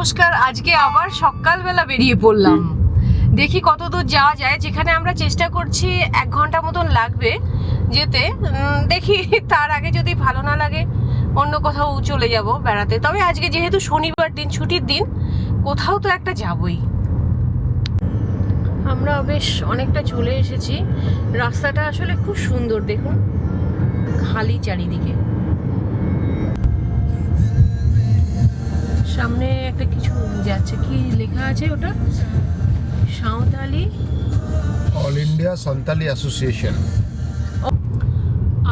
নমস্কার। আজকে আবার সকালবেলা বেরিয়ে পড়লাম, দেখি কত দূর যাওয়া যায়। যেখানে আমরা চেষ্টা করছি 1 ঘন্টা মতন লাগবে যেতে, দেখি তার আগে যদি ভালো না লাগে অন্য কোথাও চলে যাব বেড়াতে। তবে আজকে যেহেতু শনিবার দিন, ছুটির দিন, কোথাও তো একটা যাবই। আমরা বেশ অনেকটা চলে এসেছি। রাস্তাটা আসলে খুব সুন্দর, দেখুন খালি চারিদিকে। সামনে একটা কিছু যাচ্ছে, কি লেখা আছে ওটা? Santali all India Santali association.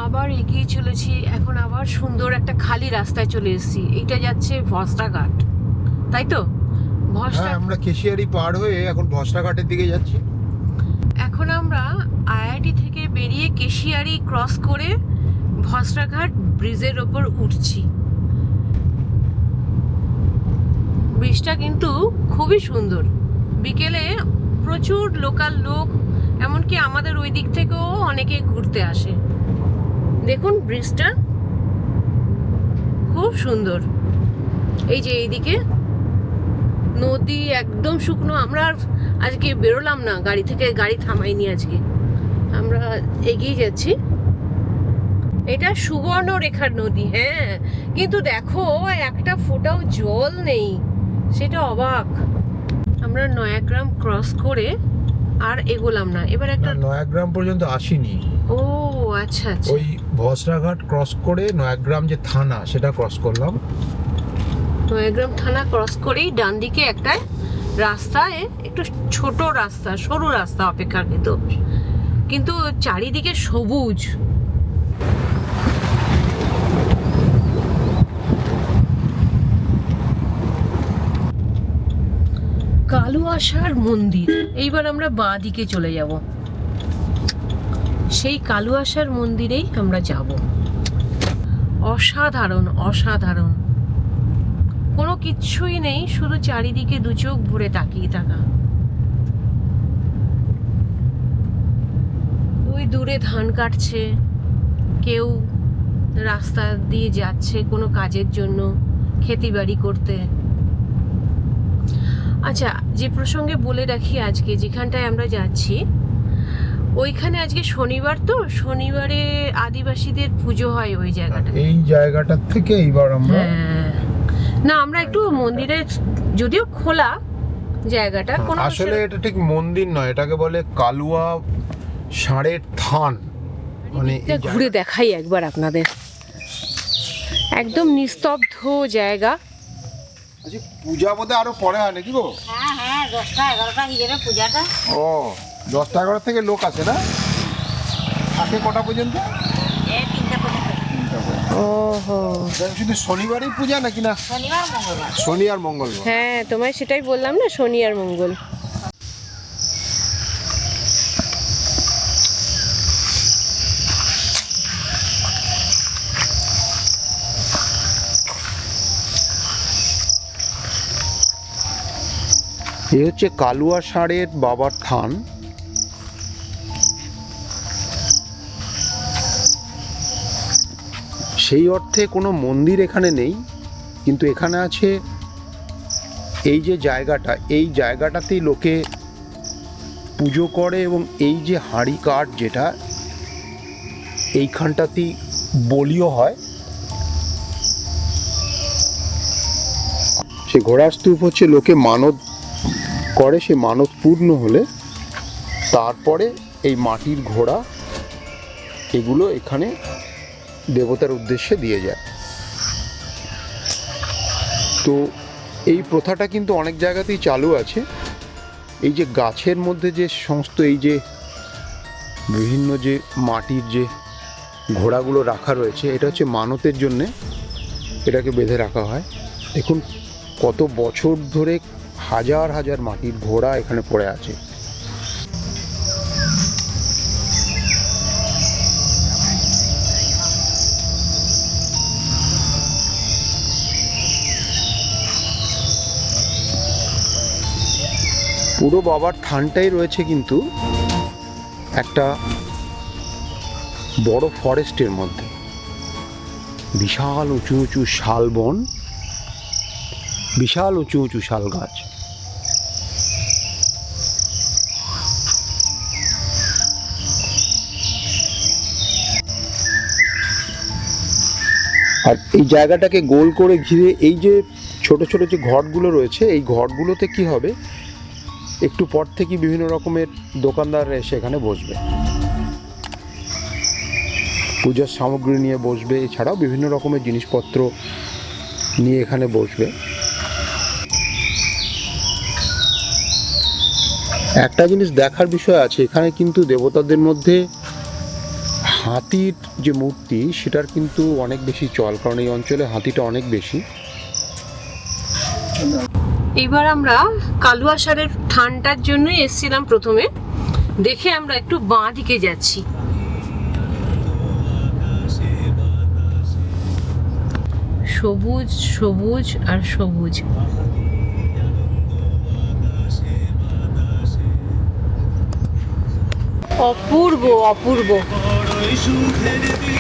আবার এগিয়ে চলেছি, এখন আবার সুন্দর একটা খালি রাস্তায় চলে এসেছি। এইটা যাচ্ছে ভস্তাঘাট, তাই তো? হ্যাঁ, আমরা কেশিয়ারি পার হয়ে এখন ভস্তাঘাটের দিকে যাচ্ছি। এখন আমরা আইআইটি থেকে বেরিয়ে কেশিয়ারি ক্রস করে ভস্তাঘাট ব্রিজের ওপর উঠছি। ব্রিজটা কিন্তু খুবই সুন্দর। বিকেলে প্রচুর লোকাল লোক, এমনকি আমাদের ওই দিক থেকেও অনেকে ঘুরতে আসে। দেখুন ব্রিজটা খুব সুন্দর। এই যে এইদিকে নদী একদম শুকনো। আমরা আজকে বেরোলাম না গাড়ি থেকে, গাড়ি থামাইনি আজকে, আমরা এগিয়ে যাচ্ছি। এটা সুবর্ণরেখার নদী, হ্যাঁ, কিন্তু দেখো একটা ফোঁটাও জল নেই, সেটা অবাক। আমরা নয়াগ্রাম ক্রস করে আর এগোলাম না। এবার একটা নয়াগ্রাম পর্যন্ত আসিনি। ও আচ্ছা আচ্ছা, ওই ভস্তাঘাট ক্রস করে নয়াগ্রাম যে থানা সেটা ক্রস করলাম। নয়াগ্রাম থানা ক্রস করেই ডান দিকে একটা রাস্তায়, একটু ছোট রাস্তা, সরু রাস্তা অপেক্ষাকৃত, কিন্তু চারিদিকে সবুজ। কালুয়াশার মন্দির। এইবার আমরা বাঁ দিকে চলে যাব, সেই কালুয়াশার মন্দিরেই আমরা যাব। অসাধারণ অসাধারণ, কোনো কিচ্ছুই নেই, শুধু চারিদিকে দু চোখ ভরে তাকিয়ে থাকা। ওই দূরে ধান কাটছে, কেউ রাস্তা দিয়ে যাচ্ছে কোনো কাজের জন্য, ক্ষেতিবাড়ি করতে। আচ্ছা, যে প্রসঙ্গে বলে রাখি, আজকে যেখানটায় আমরা যাচ্ছি ওইখানে আজকে শনিবার, তো শনিবারে আদিবাসীদের পুজো হয় ওই জায়গাটা। এই জায়গাটার থেকে এইবার আমরা না, আমরা একটু মন্দিরের, যদিও খোলা জায়গাটা, কোনো আসলে এটা ঠিক মন্দির নয়, এটাকে বলে কালুয়া ষাঁড়ের থান। মানে ঘুরে দেখাই একবার আপনাদের। একদম নিস্তব্ধ জায়গা। আচ্ছা, পূজা বোধহয় আরো পরে হয় নাকি গো? হ্যাঁ হ্যাঁ, 10টা 11টা কি যাবে পূজাটা। ও 10টা 11 থেকে লোক আসে না? থাকে কটা পর্যন্ত? এই 3টা পর্যন্ত। ওহো, শুধু শনিবারই পূজা নাকি না? শনিবার মঙ্গলবার। শনি আর মঙ্গলবার। হ্যাঁ, তোমায় সেটাই বললাম না, শনি আর মঙ্গল। এ হচ্ছে কালুয়া ষাঁড়ের বাবার থান। সেই অর্থে কোনো মন্দির এখানে নেই, কিন্তু এখানে আছে এই যে জায়গাটা, এই জায়গাটাতেই লোকে পুজো করে, এবং এই যে হাঁড়ি কাঠ যেটা, এইখানটাতেই বলিও হয়। সে ঘোড়ার স্তূপ হচ্ছে লোকে মানত করে, সে মানত পূর্ণ হলে তারপরে এই মাটির ঘোড়া এগুলো এখানে দেবতার উদ্দেশ্যে দিয়ে যায়। তো এই প্রথাটা কিন্তু অনেক জায়গাতেই চালু আছে। এই যে গাছের মধ্যে যে সমস্ত এই যে বিভিন্ন যে মাটির যে ঘোড়াগুলো রাখা রয়েছে, এটা হচ্ছে মানতের জন্যে এটাকে বেঁধে রাখা হয়। দেখুন কত বছর ধরে হাজার হাজার মাটির ঘোড়া এখানে পড়ে আছে। পুরো বাবার থানটাই রয়েছে কিন্তু একটা বড় ফরেস্টের মধ্যে। বিশাল উঁচু উঁচু শালবন, বিশাল উঁচু উঁচু শাল গাছ। আর এই জায়গাটাকে গোল করে ঘিরে এই যে ছোট ছোট যে ঘরগুলো রয়েছে, এই ঘরগুলোতে কি হবে, একটু পর থেকে বিভিন্ন রকমের দোকানদাররা এসে এখানে বসবে, পূজার সামগ্রী নিয়ে বসবে, এছাড়াও বিভিন্ন রকমের জিনিসপত্র নিয়ে এখানে বসবে। একটা জিনিস দেখার বিষয় আছে, এখানে কিন্তু দেবতাদের মধ্যে হাতির যে মূর্তি সেটার কিন্তু অনেক বেশি চল, কারণ এই অঞ্চলে হাতিটা অনেক বেশি। এইবার আমরা কালুয়াসারের ঠানটার জন্যই এসেছিলাম প্রথমে, দেখে আমরা একটু বাঁ দিকে যাচ্ছি। সবুজ সবুজ আর সবুজ। অপূর্ব অপূর্ব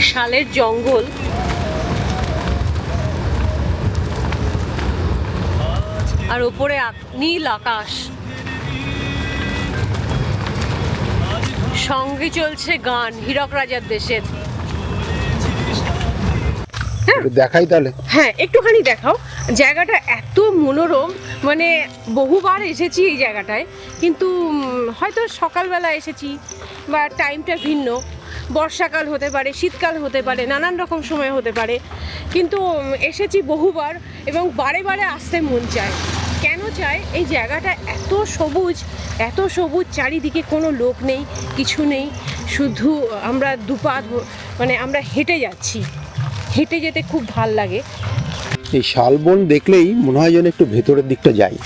শালের জঙ্গল। আর ওপরে নীল আকাশ, সঙ্গে চলছে গান হীরক রাজার দেশের। দেখাই তাহলে। হ্যাঁ, একটুখানি দেখাও। জায়গাটা এত মনোরম, মানে বহুবার এসেছি এই জায়গাটায়, কিন্তু হয়তো সকালবেলা এসেছি বা টাইমটা ভিন্ন, বর্ষাকাল হতে পারে, শীতকাল হতে পারে, নানান রকম সময় হতে পারে, কিন্তু এসেছি বহুবার এবং বারে বারে আসতে মন চায়। কেন চায়? এই জায়গাটা এত সবুজ, এত সবুজ, চারিদিকে কোনো লোক নেই, কিছু নেই, শুধু আমরা দুপা, মানে আমরা হেঁটে যাচ্ছি, হেঁটে যেতে খুব ভাল লাগে। এই শালবন দেখলেই মনে হয় যেন একটু ভেতরের দিকটা যাই,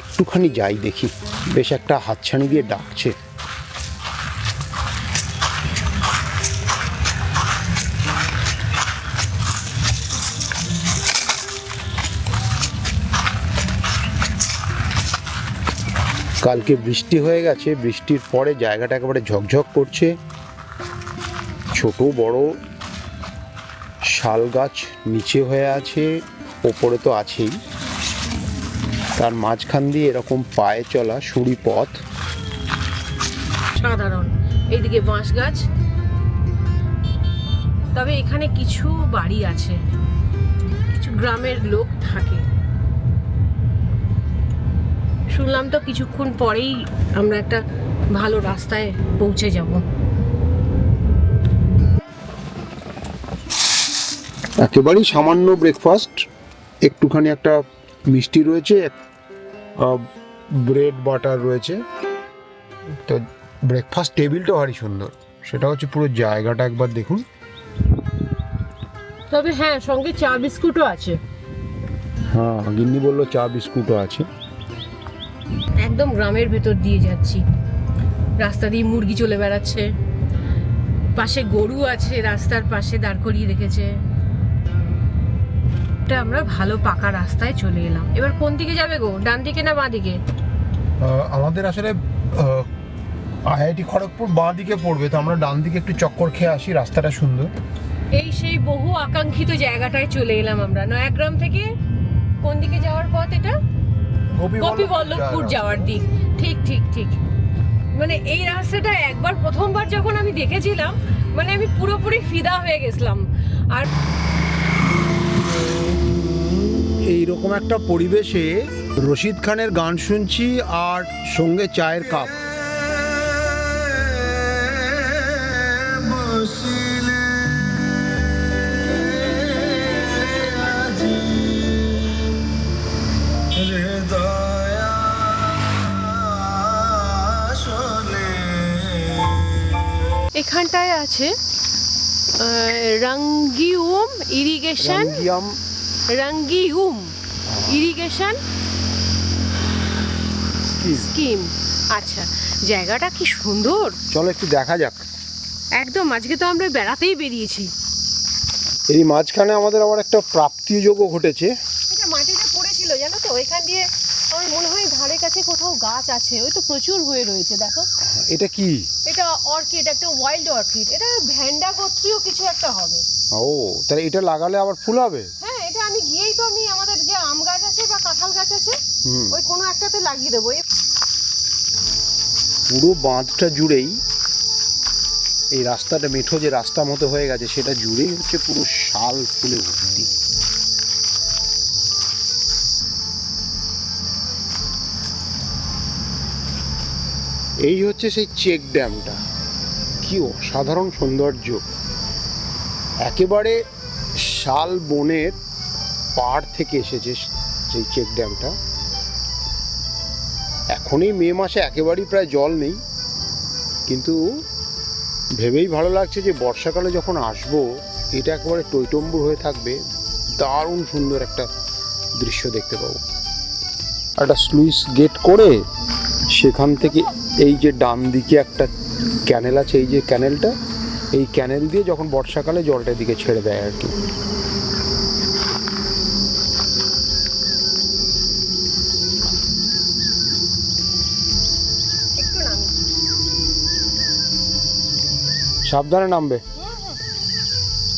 একটুখানি যাই দেখি। বেশ একটা হাতছানি দিয়ে ডাকছে। কালকে বৃষ্টি হয়ে গেছে, বৃষ্টির পরে জায়গাটা একেবারে ঝকঝক করছে। ছোট বড় শাল গাছ নিচে হয়ে আছে, ওপরে তো আছেই, তার মাঝখান দিয়ে এরকম পায়ে চলা সুড়ি পথ। সাধারণ এইদিকে বাঁশ গাছ, তবে এখানে কিছু বাড়ি আছে, কিছু গ্রামের লোক থাকে। শুনলাম তো কিছুক্ষণ পরেই আমরা একটা ভালো রাস্তায় পৌঁছে যাব। একেবারেই সামান্য ব্রেকফাস্ট, একটুখানি একটা মিষ্টি রয়েছে, ব্রেড বাটার রয়েছে। তো ব্রেকফাস্ট টেবিলটা ভারী সুন্দর, সেটা হচ্ছে পুরো জায়গাটা একবার দেখুন। তবে হ্যাঁ, সঙ্গে চা বিস্কুটও আছে। হ্যাঁ, গিন্নি বললো চা বিস্কুটও আছে। একদম গ্রামের ভেতর দিয়ে যাচ্ছি, রাস্তা দিয়ে মুরগি চলে বেড়াচ্ছে, পাশে গরু আছে, রাস্তার পাশে দাঁড় করিয়ে রেখেছে। আমরা ভালো পাকা রাস্তায় চলে এলাম। এবার কোন দিকে যাবে গো, ডান দিকে না বাঁ দিকে? আমাদের আসলে আইআইটি খড়গপুর বাঁ দিকে পড়বে, তো আমরা ডান দিকে একটু চক্কর খেয়ে আসি, রাস্তাটা সুন্দর। এই সেই বহু আকাঙ্ক্ষিত জায়গাটায় চলে এলাম আমরা, নয়াগ্রাম থেকে কোন দিকে যাওয়ার পথ এটা? গোপীবল্লভপুর যাওয়ার দিক। ঠিক ঠিক ঠিক, মানে এই রাস্তাটা একবার প্রথমবার যখন আমি দেখেছিলাম, মানে আমি পুরোপুরি ফিদা হয়ে গেছিলাম। আর এইরকম একটা পরিবেশে রশিদ খানের গান শুনছি আর সঙ্গে চায়ের কাপ। এখানটায় আছে রঙ্গিউম ইরিগেশন, রঙ্গিউম ইরিগেশন স্কিম। আচ্ছা, জায়গাটা কি সুন্দর, চলো একটু দেখা যাক। একদম। আজকে তো আমরা বেড়াতেই বেরিয়েছি। এই মাঝখানে আমাদের আবার একটা প্রাপ্তিযোগ্য ঘটেছে। এটা মাটিতে পড়েছিল জানো তো, এখান দিয়ে আমার মনে হয় ধারে কাছে কোথাও গাছ আছে, ওই তো প্রচুর হয়ে রয়েছে দেখো। এটা কি? এটা অর্কিড, একটা ওয়াইল্ড অর্কিড। এটা ভ্যান্ডা গোত্রীয় কিছু একটা হবে। ও, তাহলে এটা লাগালে আবার ফুল হবে? হ্যাঁ, এটা আমি গিয়েই তো কিন্তু আমি আমাদের যে আম গাছ আছে বা কাঁঠাল গাছ আছে হুম। ওই কোনো একটাতে লাগিয়ে দেবো। পুরো বাঁধটা জুড়েই এই রাস্তাটা মেঠো যে রাস্তা মতো হয়ে গেছে সেটা জুড়েই হচ্ছে পুরো শাল ফুলে ভর্তি। এই হচ্ছে সেই চেক ড্যামটা, কি অসাধারণ সৌন্দর্য। একেবারে শাল বনের পাড় থেকে এসেছে সেই চেক ড্যামটা। এখনই মে মাসে একেবারেই প্রায় জল নেই, কিন্তু ভেবেই ভালো লাগছে যে বর্ষাকালে যখন আসবো এটা একেবারে টইটম্বুর হয়ে থাকবে, দারুণ সুন্দর একটা দৃশ্য দেখতে পাবো। একটা স্লুইস গেট করে সেখান থেকে এই যে ডান দিকে একটা ক্যানেল আছে, এই যে ক্যানেলটা, এই ক্যানেল দিয়ে যখন বর্ষাকালে জলটা দিকে ছেড়ে দেয় আর কি। একটু নামি। সাবধানে নামবে।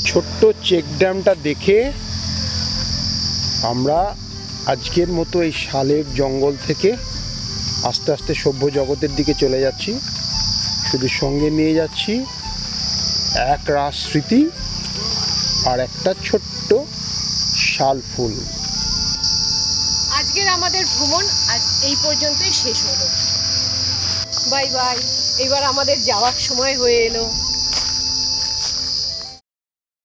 ছোট্ট চেক ড্যামটা দেখে আমরা আজকের মতো এই শালের জঙ্গল থেকে আস্তে আস্তে সভ্য জগতের দিকে চলে যাচ্ছি। শুধু সঙ্গে নিয়ে যাচ্ছি এক রাস স্মৃতি আর একটা ছোট্ট শাল ফুল। আজকের আমাদের ভ্রমণ আজ এই পর্যন্তই শেষ হলো। Bye bye. এবার আমাদের যাওয়ার সময় হয়ে এলো।